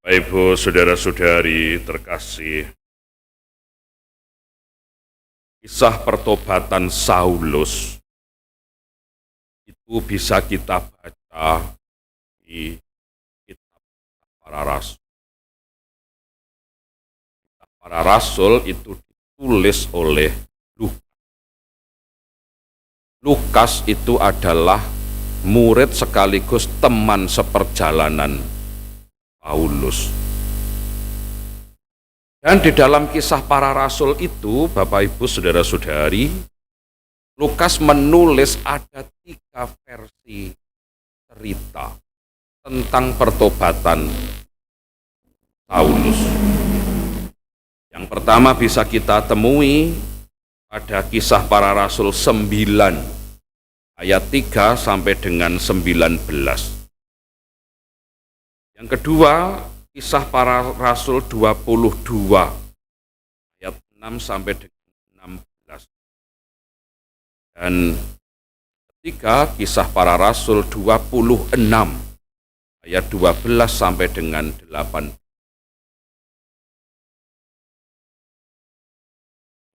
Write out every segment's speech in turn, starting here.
Bapak Ibu, saudara-saudari terkasih, kisah pertobatan Saulus itu bisa kita baca di kitab para rasul. Kitab para rasul itu ditulis oleh Lukas. Lukas itu adalah murid sekaligus teman seperjalanan Paulus. Dan di dalam kisah para rasul itu, Bapak Ibu saudara-saudari, Lukas menulis ada 3 versi cerita tentang pertobatan Paulus. Yang pertama bisa kita temui pada kisah para rasul 9 ayat 3 sampai dengan 19. Yang kedua, kisah para rasul 22 ayat 6 sampai dengan 16. Dan ketiga, kisah para rasul 26 ayat 12 sampai dengan 8.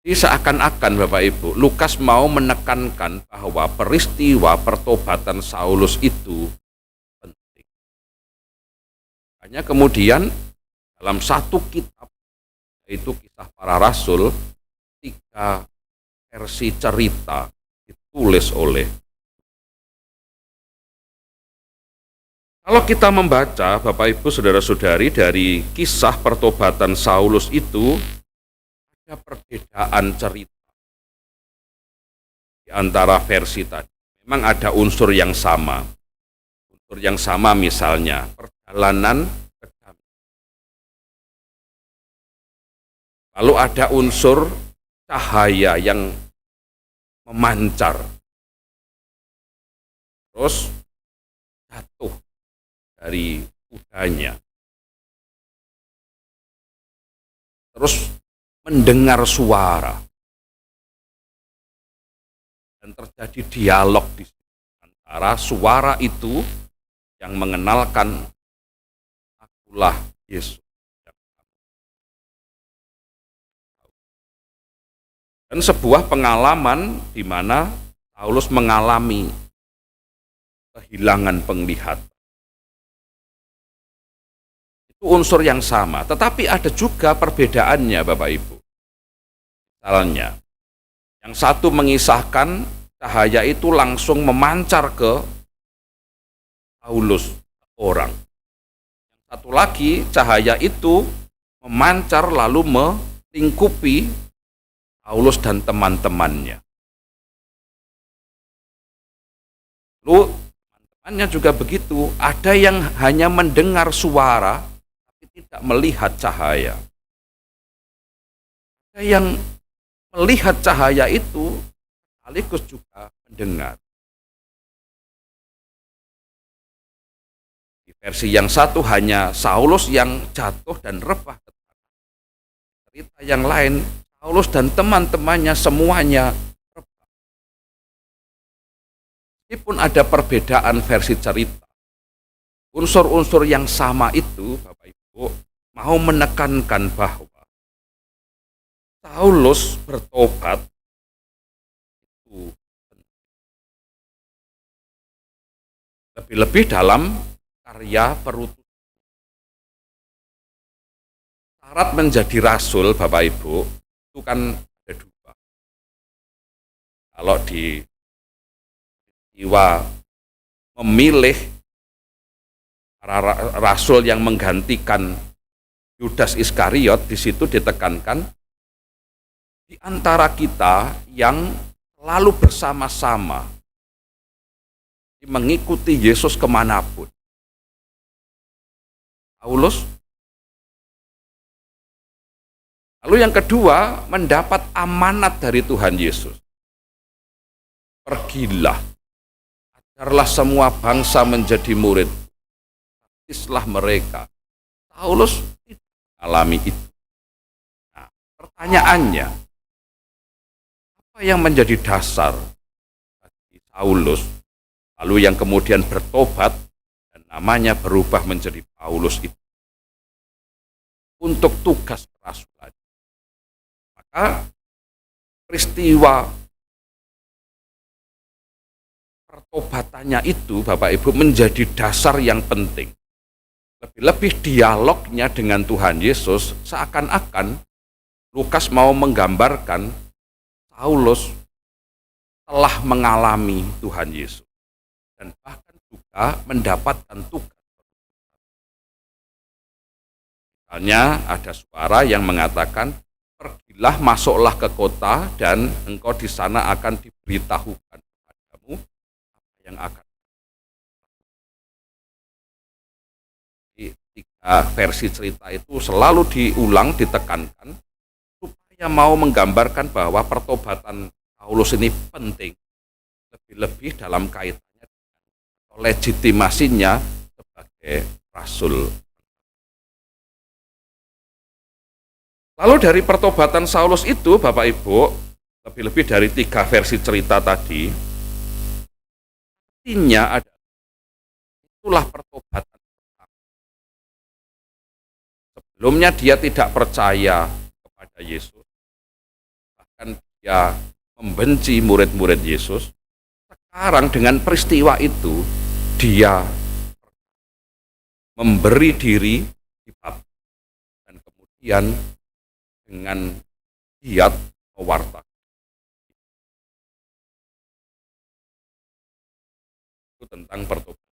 Jadi seakan-akan Bapak Ibu, Lukas mau menekankan bahwa peristiwa pertobatan Saulus itu penting. Hanya kemudian dalam satu kitab, yaitu kisah para rasul, 3 versi cerita ditulis oleh. Kalau kita membaca Bapak Ibu saudara-saudari dari kisah pertobatan Saulus itu, ada perbedaan cerita di antara versi tadi. Memang ada unsur yang sama. Unsur yang sama misalnya perjalanan ke Damaskus. Lalu ada unsur cahaya yang memancar. Terus jatuh dari kudanya. Terus mendengar suara. Dan terjadi dialog di antara suara itu yang mengenalkan akulah Yesus. Dan sebuah pengalaman di mana Paulus mengalami kehilangan penglihatan. Itu unsur yang sama, tetapi ada juga perbedaannya Bapak Ibu. Misalnya, yang satu mengisahkan cahaya itu langsung memancar ke Paulus orang. Yang satu lagi cahaya itu memancar lalu melingkupi Paulus dan teman-temannya. Lalu teman-temannya juga begitu, ada yang hanya mendengar suara tapi tidak melihat cahaya. Ada yang melihat cahaya itu sekaligus juga mendengar. Di versi yang satu hanya Saulus yang jatuh dan rebah. Cerita yang lain, Paulus dan teman-temannya semuanya rebah. Meskipun ada perbedaan versi cerita, unsur-unsur yang sama itu, Bapak Ibu, mau menekankan bahwa Paulus bertobat itu lebih-lebih dalam karya perutusan. Syarat menjadi rasul, Bapak Ibu, itu kan ada 2. Kalau di jiwa memilih para rasul yang menggantikan Yudas Iskariot, di situ ditekankan di antara kita yang selalu bersama-sama mengikuti Yesus kemanapun. Paulus. Lalu yang kedua, mendapat amanat dari Tuhan Yesus. Pergilah, ajarlah semua bangsa menjadi murid. Baptislah mereka. Paulus tidak alami itu. Nah, pertanyaannya, apa yang menjadi dasar bagi Saulus, lalu yang kemudian bertobat dan namanya berubah menjadi Paulus itu? untuk tugas kerasulan. Maka peristiwa pertobatannya itu Bapak Ibu menjadi dasar yang penting. Lebih-lebih dialognya dengan Tuhan Yesus seakan-akan Lukas mau menggambarkan Saulus telah mengalami Tuhan Yesus dan bahkan juga mendapatkan tugas. Misalnya ada suara yang mengatakan, pergilah, masuklah ke kota dan engkau di sana akan diberitahukan kepadamu apa yang akan. Di tiga versi cerita itu selalu diulang, ditekankan supaya mau menggambarkan bahwa pertobatan Paulus ini penting, lebih-lebih dalam kaitannya dengan legitimasinya sebagai rasul. Lalu dari pertobatan Saulus itu, Bapak Ibu, lebih-lebih dari tiga versi cerita tadi, artinya ada itulah pertobatan. Sebelumnya dia tidak percaya kepada Yesus, bahkan dia membenci murid-murid Yesus. Sekarang dengan peristiwa itu, dia memberi diri dibaptis dan kemudian dengan giat mewartakan. Itu tentang pertobatan.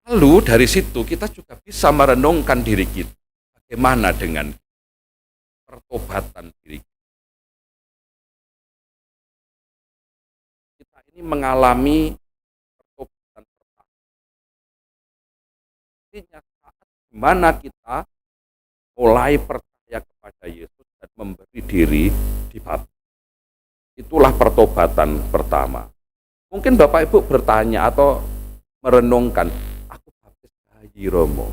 Lalu dari situ kita juga bisa merenungkan diri kita. Bagaimana dengan pertobatan diri kita? Kita ini mengalami pertobatan pertama. Artinya saat dimana kita mulai percaya kepada Yesus dan memberi diri dibaptis. Itulah pertobatan pertama. Mungkin Bapak Ibu bertanya atau merenungkan, aku baptis bayi Romo.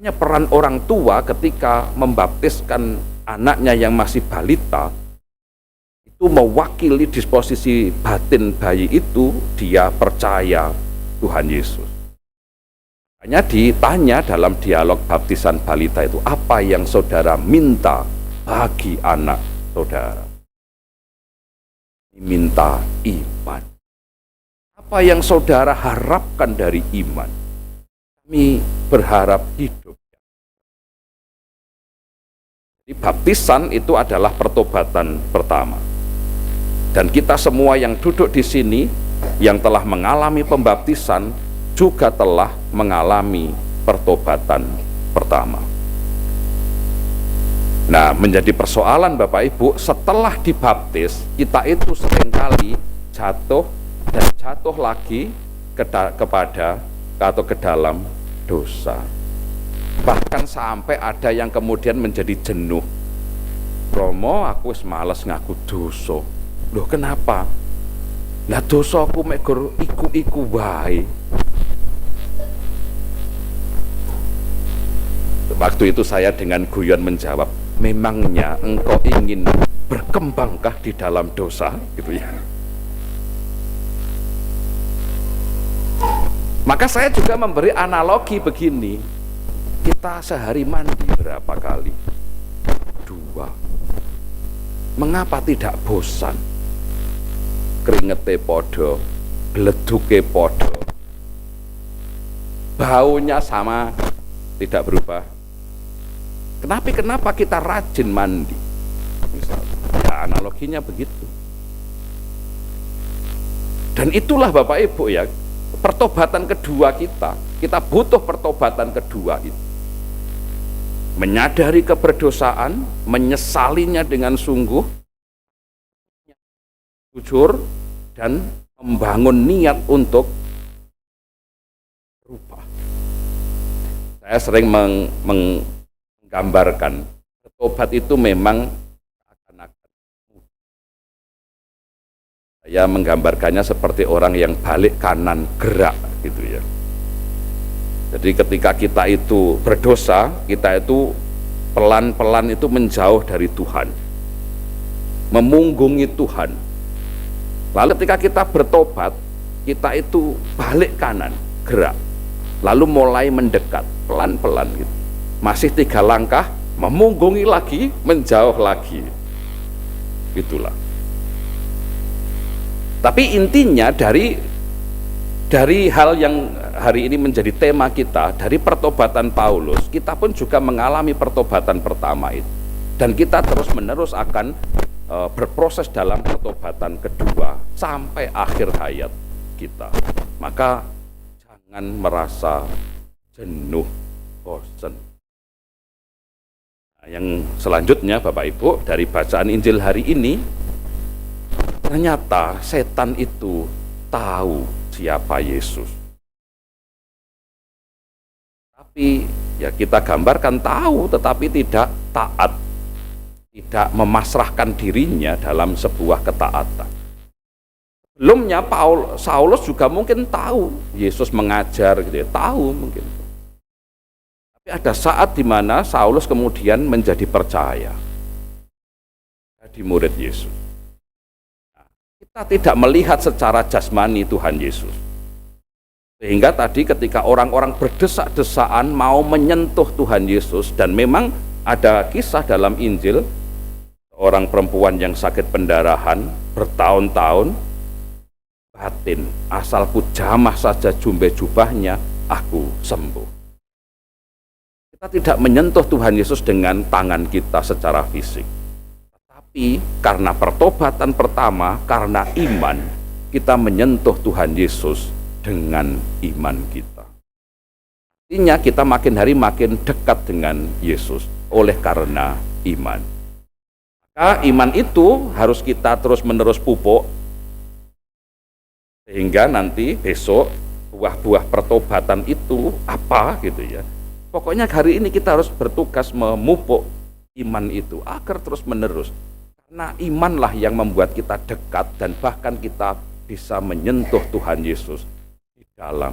Hanya peran orang tua ketika membaptiskan anaknya yang masih balita, itu mewakili disposisi batin bayi itu, dia percaya Tuhan Yesus. Hanya ditanya dalam dialog baptisan balita itu, apa yang saudara minta bagi anak saudara? Minta iman. Apa yang saudara harapkan dari iman? Kami berharap hidup. Jadi baptisan itu adalah pertobatan pertama. Dan kita semua yang duduk di sini, yang telah mengalami pembaptisan, juga telah mengalami pertobatan pertama. Nah, menjadi persoalan Bapak Ibu, setelah dibaptis, kita itu seringkali jatuh dan jatuh lagi kepada atau ke dalam dosa. Bahkan sampai ada yang kemudian menjadi jenuh. Romo, aku wis males ngaku dosa. Loh kenapa? Lah dosa aku mek iku-iku wae. Waktu itu saya dengan guyon menjawab, memangnya engkau ingin berkembangkah di dalam dosa? Gitu ya. Maka saya juga memberi analogi begini, kita sehari mandi berapa kali? 2. Mengapa tidak bosan? Keringetnya podo, beleduke podo, baunya sama, tidak berubah. Kenapa kita rajin mandi? Misalnya, ya analoginya begitu. Dan itulah Bapak Ibu ya, pertobatan kedua kita butuh pertobatan kedua itu. Menyadari keberdosaan, menyesalinya dengan sungguh, jujur, dan membangun niat untuk berubah. Saya sering menggambarkan, bertobat itu memang akan-akan mudah. Saya menggambarkannya seperti orang yang balik kanan gerak gitu ya. Jadi ketika kita itu berdosa, kita itu pelan-pelan itu menjauh dari Tuhan, memunggungi Tuhan. Lalu ketika kita bertobat, kita itu balik kanan, gerak. lalu mulai mendekat pelan-pelan gitu. Masih 3 langkah, memunggungi lagi, menjauh lagi. Itulah. Tapi intinya dari hal yang hari ini menjadi tema kita, dari pertobatan Paulus, kita pun juga mengalami pertobatan pertama itu. Dan kita terus-menerus akan berproses dalam pertobatan kedua sampai akhir hayat kita. Maka jangan merasa jenuh, bosan. Nah, yang selanjutnya Bapak Ibu, dari bacaan Injil hari ini, ternyata setan itu tahu siapa Yesus. Tapi ya kita gambarkan tahu tetapi tidak taat, tidak memasrahkan dirinya dalam sebuah ketaatan. Sebelumnya Saulus juga mungkin tahu Yesus mengajar gitu ya, tahu mungkin. Tapi ada saat di mana Saulus kemudian menjadi percaya, jadi murid Yesus. Nah, kita tidak melihat secara jasmani Tuhan Yesus. Sehingga tadi ketika orang-orang berdesak-desaan mau menyentuh Tuhan Yesus, dan memang ada kisah dalam Injil, orang perempuan yang sakit pendarahan bertahun-tahun, batin, asalku jamah saja jumbe jubahnya, aku sembuh. Kita tidak menyentuh Tuhan Yesus dengan tangan kita secara fisik. Tetapi karena pertobatan pertama, karena iman, kita menyentuh Tuhan Yesus dengan iman kita. Artinya kita makin hari makin dekat dengan Yesus oleh karena iman. Maka iman itu harus kita terus-menerus pupuk, sehingga nanti besok buah-buah pertobatan itu apa gitu ya. Pokoknya hari ini kita harus bertugas memupuk iman itu agar terus-menerus. Karena imanlah yang membuat kita dekat dan bahkan kita bisa menyentuh Tuhan Yesus di dalam